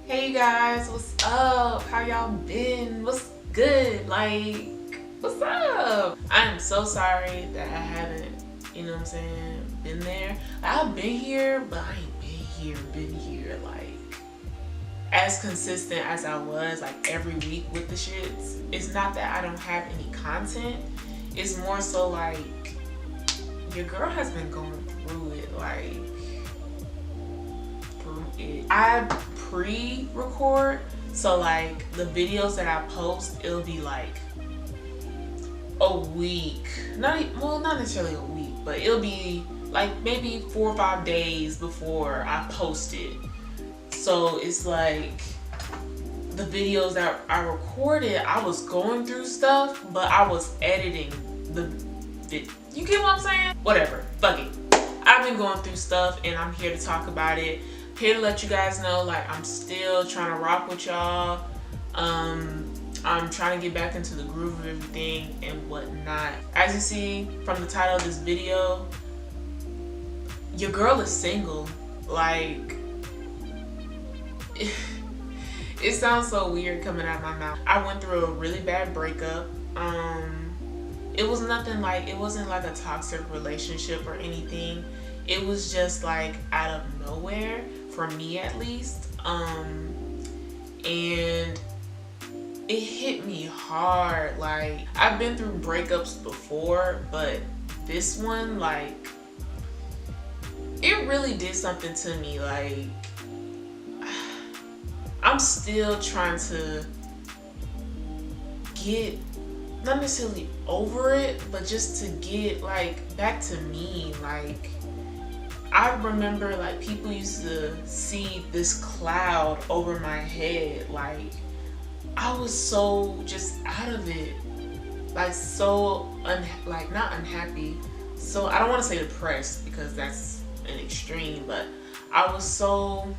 Hey guys, what's up? How y'all been? What's good? Like, what's up? I'm so sorry that I haven't, what I'm saying, been there. I've been here, but I ain't been here, like, as consistent as I was, like, every week with the shits. It's not that I don't have any content. It's more so, like, your girl has been going through it, like, I pre-record, so like the videos that I post, it'll be like a week, not necessarily a week, but it'll be like maybe 4 or 5 days before I post it. So it's like the videos that I recorded, I was going through stuff, but I was editing the you get what I'm saying? Whatever, fuck it. I've been going through stuff and I'm here to talk about it. Here to let you guys know, like, I'm still trying to rock with y'all. I'm trying to get back into the groove of everything and whatnot. As you see from the title of this video, your girl is single. Like, it sounds so weird coming out of my mouth. I went through a really bad breakup. It was nothing like, it wasn't like a toxic relationship or anything. It was just like out of nowhere, for me at least. And it hit me hard. Like, I've been through breakups before, but this one, like, it really did something to me. Like, I'm still trying to get, not necessarily over it, but just to get, like, back to me. Like, I remember, like, people used to see this cloud over my head. Like, I was so just out of it. Like, so, not unhappy. So, I don't want to say depressed because that's an extreme, but I was so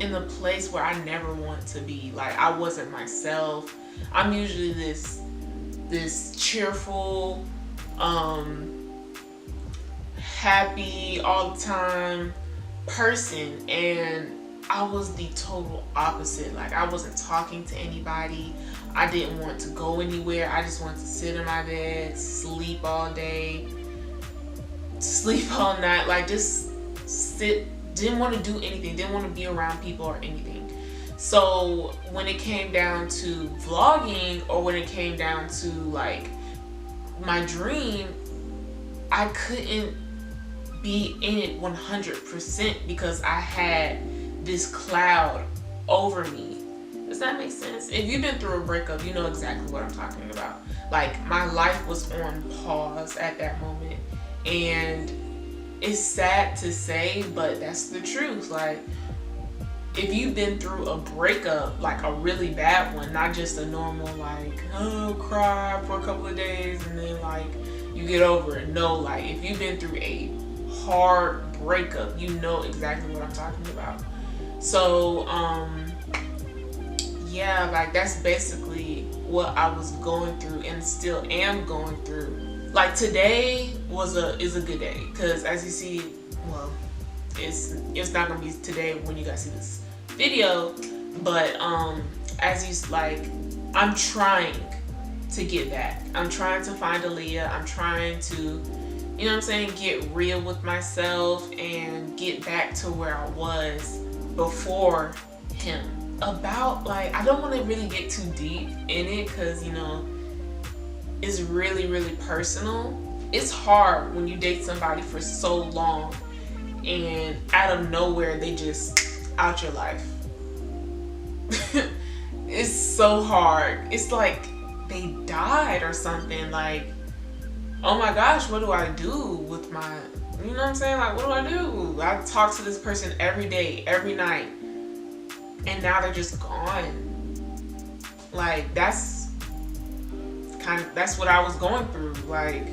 in the place where I never want to be. Like, I wasn't myself. I'm usually this cheerful, happy all the time person, and I was the total opposite. Like, I wasn't talking to anybody. I didn't want to go anywhere. I just wanted to sit in my bed, sleep all day, sleep all night, like, just sit. Didn't want to do anything, didn't want to be around people or anything. So when it came down to vlogging, or when it came down to, like, my dream, I couldn't be in it 100% because I had this cloud over me. Does that make sense? If you've been through a breakup, you know exactly what I'm talking about. Like, my life was on pause at that moment, and it's sad to say, but that's the truth. Like, if you've been through a breakup, like a really bad one, not just a normal, like, oh, cry for a couple of days and then, like, you get over it. No, like, if you've been through a hard breakup, you know exactly what I'm talking about. So, yeah, like, that's basically what I was going through and still am going through. Like, today is a good day, because as you see, well, it's not gonna be today when you guys see this video, but as you, like, I'm trying to get back. I'm trying to find Aaliyah. I'm trying to, you know what I'm saying, get real with myself and get back to where I was before him. About, like, I don't want to really get too deep in it because, you know, it's really, really personal. It's hard when you date somebody for so long and out of nowhere they just out your life. It's so hard. It's like they died or something. Like, oh my gosh, what do I do with my, you know what I'm saying? Like, what do I do? I talk to this person every day, every night, and now they're just gone. Like, that's what I was going through. Like,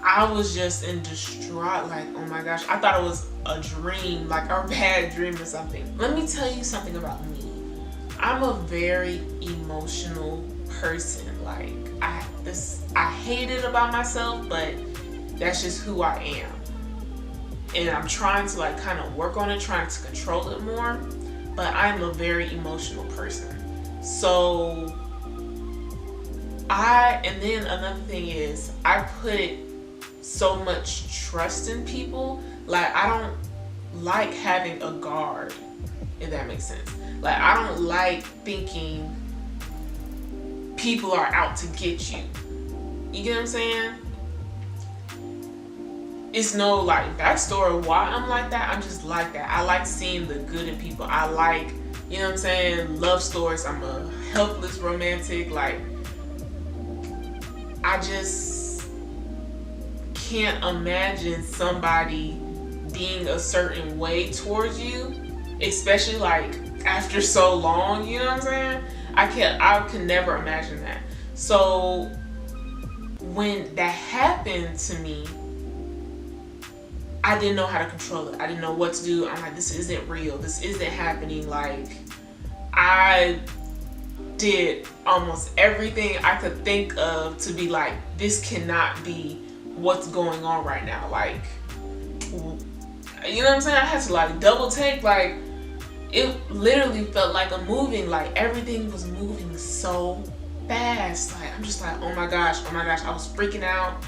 I was just in distraught. Like, oh my gosh, I thought it was a dream, like a bad dream or something. Let me tell you something about me. I'm a very emotional person. Like, I hate it about myself, but that's just who I am. And I'm trying to, like, kind of work on it, trying to control it more. but I'm a very emotional person. So and then another thing is, I put so much trust in people. Like, I don't like having a guard, if that makes sense. Like, I don't like thinking people are out to get you. You get what I'm saying? It's no like backstory why I'm like that. I'm just like that. I like seeing the good in people. I like, you know what I'm saying, love stories. I'm a helpless romantic. Like, I just can't imagine somebody being a certain way towards you, especially like after so long, you know what I'm saying? I could never imagine that. So when that happened to me, I didn't know how to control it. I didn't know what to do. I'm like, this isn't real. This isn't happening. Like, I did almost everything I could think of to be like, this cannot be what's going on right now. Like, you know what I'm saying? I had to like double take. Like, it literally felt like a moving. Like, everything was moving so fast. Like, I'm just like, oh my gosh. I was freaking out.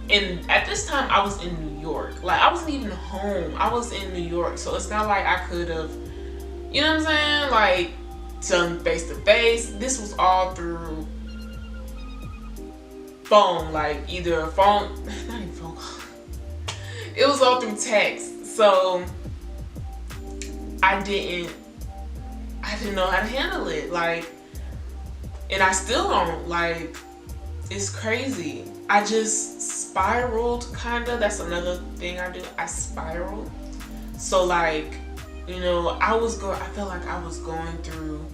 And at this time, I was in New York. Like, I wasn't even home. I was in New York. So it's not like I could have, you know what I'm saying? Like, done face to face. This was all through phone. Like, either a phone, not even phone. It was all through text. So I didn't know how to handle it. Like, and I still don't. Like, it's crazy. I just spiraled, kinda. That's another thing I do. I spiraled. So like, you know, I felt like I was going through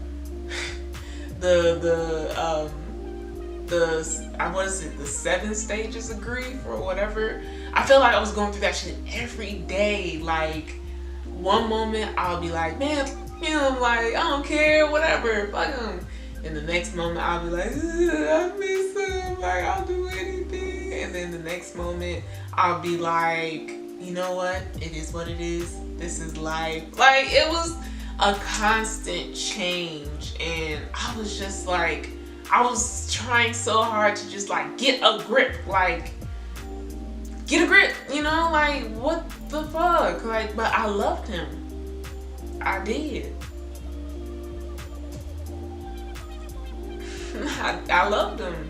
what is it, the 7 stages of grief or whatever. I feel like I was going through that shit every day. Like, one moment I'll be like, man, him, like, I don't care, whatever, fuck him. And the next moment I'll be like, I miss him, like, I'll do anything. And then the next moment I'll be like, you know what? It is what it is. This is life. Like, it was a constant change. And I was just like, I was trying so hard to just like get a grip. Like, get a grip, you know? Like, what the fuck? Like, but I loved him. I did. I loved him,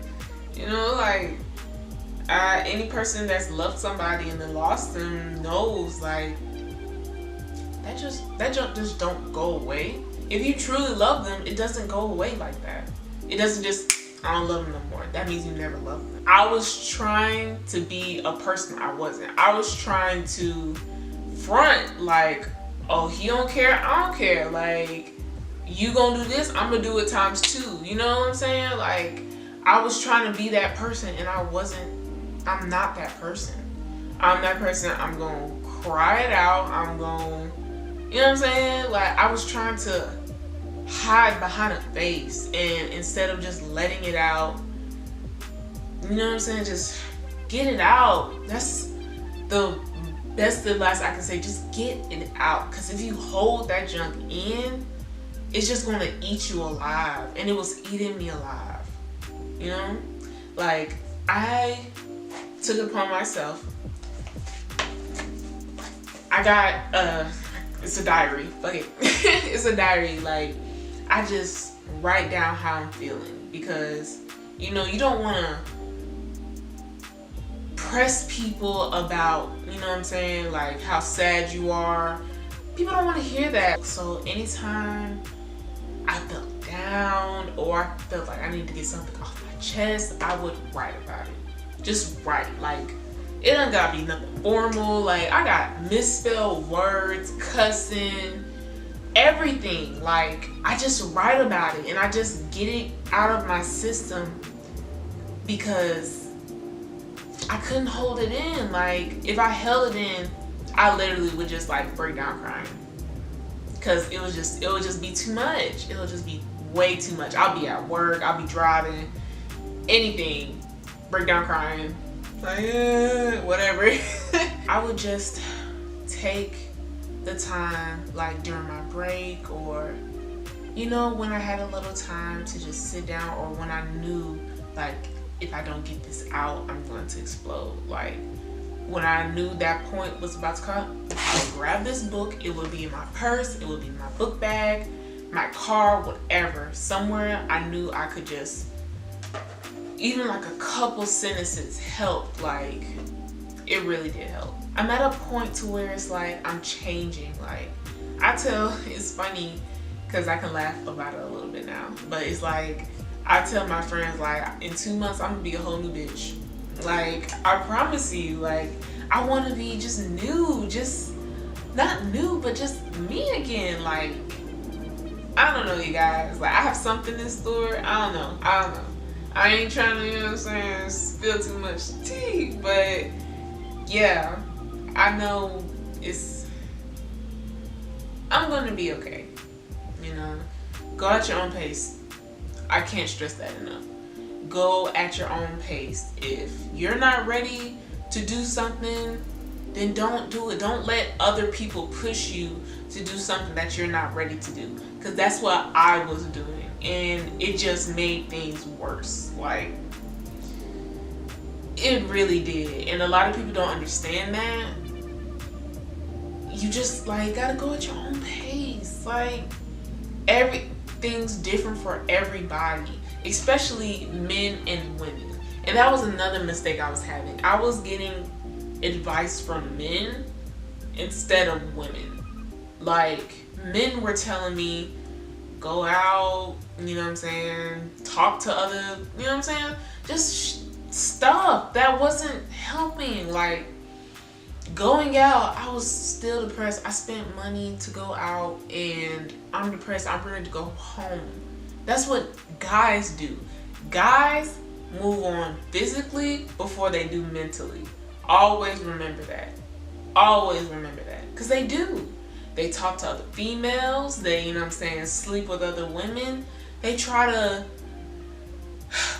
you know, like, any person that's loved somebody and then lost them knows, like, that junk just don't go away. If you truly love them, it doesn't go away like that. It doesn't just, I don't love them no more. That means you never loved them. I was trying to be a person I wasn't. I was trying to front like, oh, he don't care, I don't care. Like, you gonna do this, I'm gonna do it times 2. You know what I'm saying? Like, I was trying to be that person, and I'm not that person. I'm that person. I'm gonna cry it out. I'm gonna, you know what I'm saying? Like, I was trying to hide behind a face, and instead of just letting it out, you know what I'm saying? Just get it out. That's the advice I can say. Just get it out. Because if you hold that junk in, it's just gonna eat you alive. And it was eating me alive. You know? Like, I took it upon myself. I got it's a diary. Fuck it. It's a diary. Like, I just write down how I'm feeling, because, you know, you don't wanna press people about, you know what I'm saying, like how sad you are. People don't want to hear that. So anytime I felt down or I felt like I need to get something off my chest, I would write about it. Just write. Like, it don't gotta be nothing formal. Like, I got misspelled words, cussing, everything. Like, I just write about it and I just get it out of my system, because I couldn't hold it in. Like, if I held it in, I literally would just like break down crying, because it would just be too much. It would just be way too much. I'll be at work, I'll be driving, anything, break down crying, like whatever. I would just take the time, like during my break, or when I had a little time to just sit down, or when I knew like if I don't get this out, I'm going to explode. Like when I knew that point was about to come, I would grab this book. It would be in my purse, it would be in my book bag, my car, whatever. Somewhere I knew I could just, even like a couple sentences helped. Like it really did help. I'm at a point to where it's like I'm changing. Like it's funny because I can laugh about it a little bit now, but it's like I tell my friends, like, in 2 months I'm gonna be a whole new bitch. Like, I promise you. Like, I want to be just new, just not new, but just me again. Like, I don't know, you guys. Like, I have something in store. I don't know. I ain't trying to, spill too much tea, but yeah, I know I'm gonna be okay. Go at your own pace. I can't stress that enough. Go at your own pace. If you're not ready to do something, then don't do it. Don't let other people push you to do something that you're not ready to do. Because that's what I was doing. And it just made things worse. Like, it really did. And a lot of people don't understand that. You just, like, gotta go at your own pace. Like, everything's different for everybody, especially men and women. And that was another mistake I was having. I was getting advice from men instead of women. Like, men were telling me, go out, talk to other, just stuff that wasn't helping. Like, going out, I was still depressed. I spent money to go out and I'm depressed. I'm ready to go home. That's what guys do. Guys move on physically before they do mentally. Always remember that. Always remember that. Because they do. They talk to other females. They, sleep with other women. They try to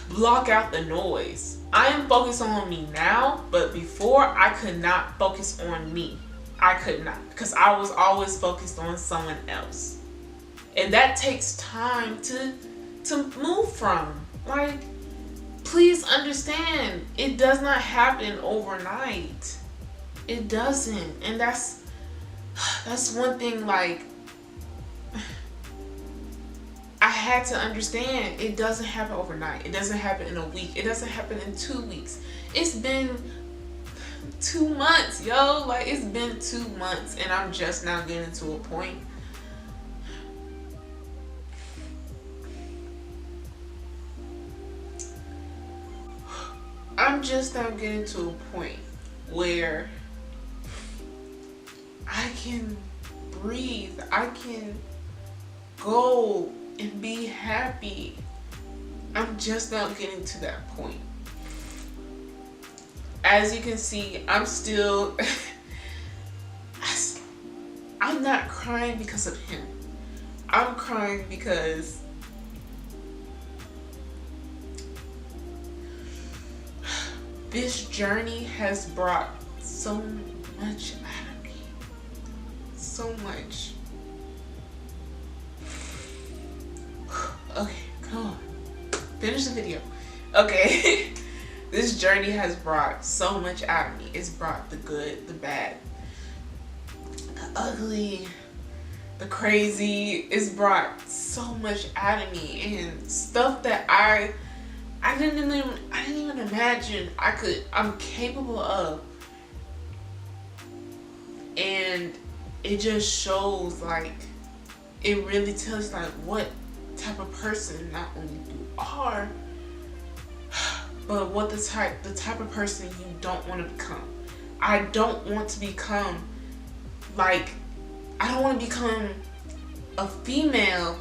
block out the noise. I am focused on me now, but before I could not focus on me. I could not, because I was always focused on someone else. And that takes time to move from. Like, please understand, it does not happen overnight. It doesn't. And that's one thing, like, I had to understand, it doesn't happen overnight. It doesn't happen in a week. It doesn't happen in 2 weeks. It's been 2 months, yo. Like, it's been 2 months and I'm just now getting to a point. I'm just now getting to a point where I can breathe. I can go and be happy. I'm just now getting to that point. As you can see, I'm still I'm not crying because of him. I'm crying because this journey has brought so much out of me. So much. Okay, come on. Finish the video. Okay. This journey has brought so much out of me. It's brought the good, the bad, the ugly, the crazy. It's brought so much out of me, and stuff that I didn't even imagine I'm capable of. And it just shows, like, it really tells, like, what type of person not only you are, but what the type of person you don't want to become. I don't want to become, like, I don't want to become a female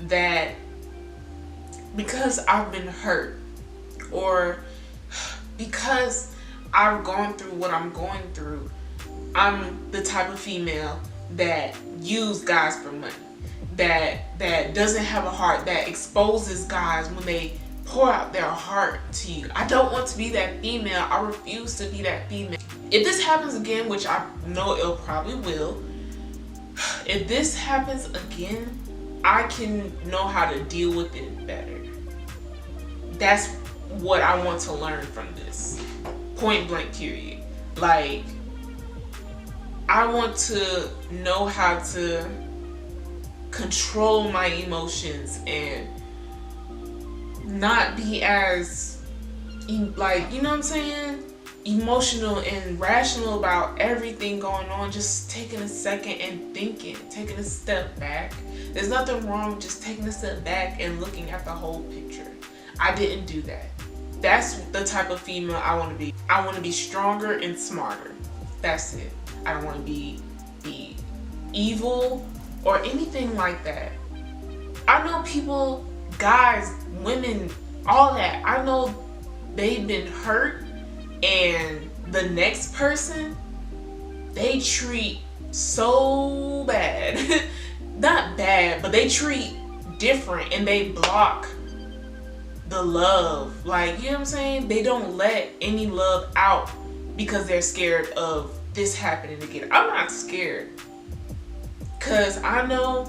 that, because I've been hurt, or because I've gone through what I'm going through, I'm the type of female that use guys for money, that doesn't have a heart, that exposes guys when they pour out their heart to you. I don't want to be that female. I refuse to be that female. If this happens again, which I know it probably will, if this happens again, I can know how to deal with it better. That's what I want to learn from this. Point blank, period. Like, I want to know how to control my emotions and not be as, like, you know what I'm saying? Emotional and rational about everything going on. Just taking a second and thinking, taking a step back. There's nothing wrong with just taking a step back and looking at the whole picture. I didn't do that. That's the type of female I want to be. I want to be stronger and smarter. That's it. I don't want to be evil or anything like that. I know people, guys, women, all that. I know they've been hurt, and the next person they treat so bad. Not bad, but they treat different, and they block the love. Like, you know what I'm saying? They don't let any love out because they're scared of this happening again. I'm not scared, because I know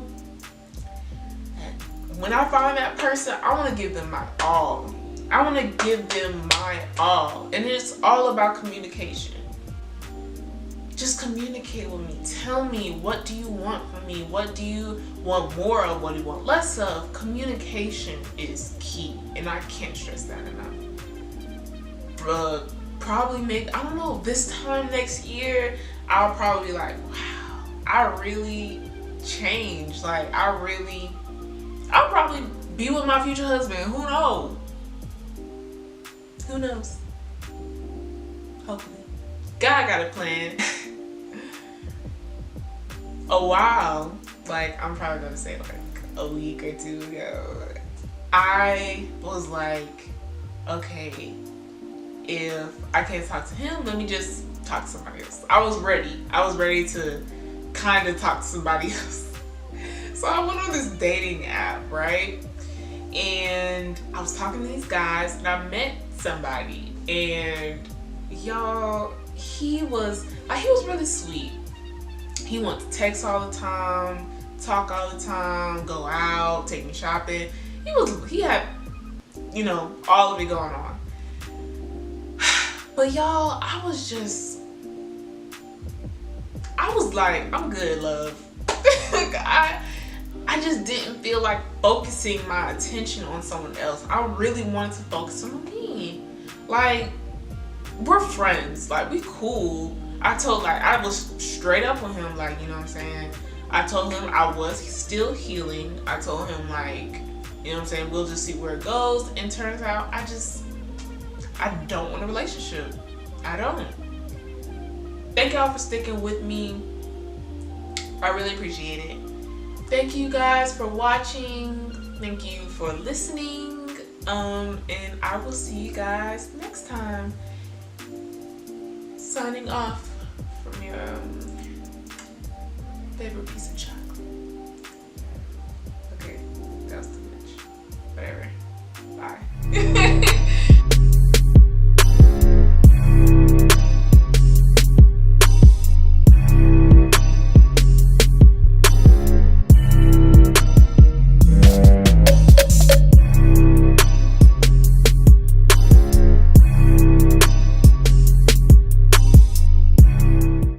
when I find that person, I want to give them my all. I want to give them my all. And it's all about communication. Just communicate with me. Tell me, what do you want from me? What do you want more of? What do you want less of? Communication is key. And I can't stress that enough. Probably I don't know, this time next year, I'll probably be like, wow, I really changed. Like, I'll probably be with my future husband. Who knows? Who knows? Hopefully. God got a plan. A while, like, I'm probably gonna say like a week or two ago, I was like, okay, if I can't talk to him, let me just talk to somebody else. I was ready to kind of talk to somebody else. So I went on this dating app, right? And I was talking to these guys, and I met somebody, and y'all, he was really sweet. He wanted to text all the time, talk all the time, go out, take me shopping. He had, you know, all of it going on. But y'all, I was like, I'm good, love. I just didn't feel like focusing my attention on someone else. I really wanted to focus on me. Like, we're friends, like, we cool. I was straight up with him, like, you know what I'm saying? I told him I was still healing. I told him, like, you know what I'm saying, we'll just see where it goes. And turns out I don't want a relationship. I don't. Thank y'all for sticking with me. I really appreciate it. Thank you guys for watching. Thank you for listening. And I will see you guys next time. Signing off from your favorite piece of chocolate.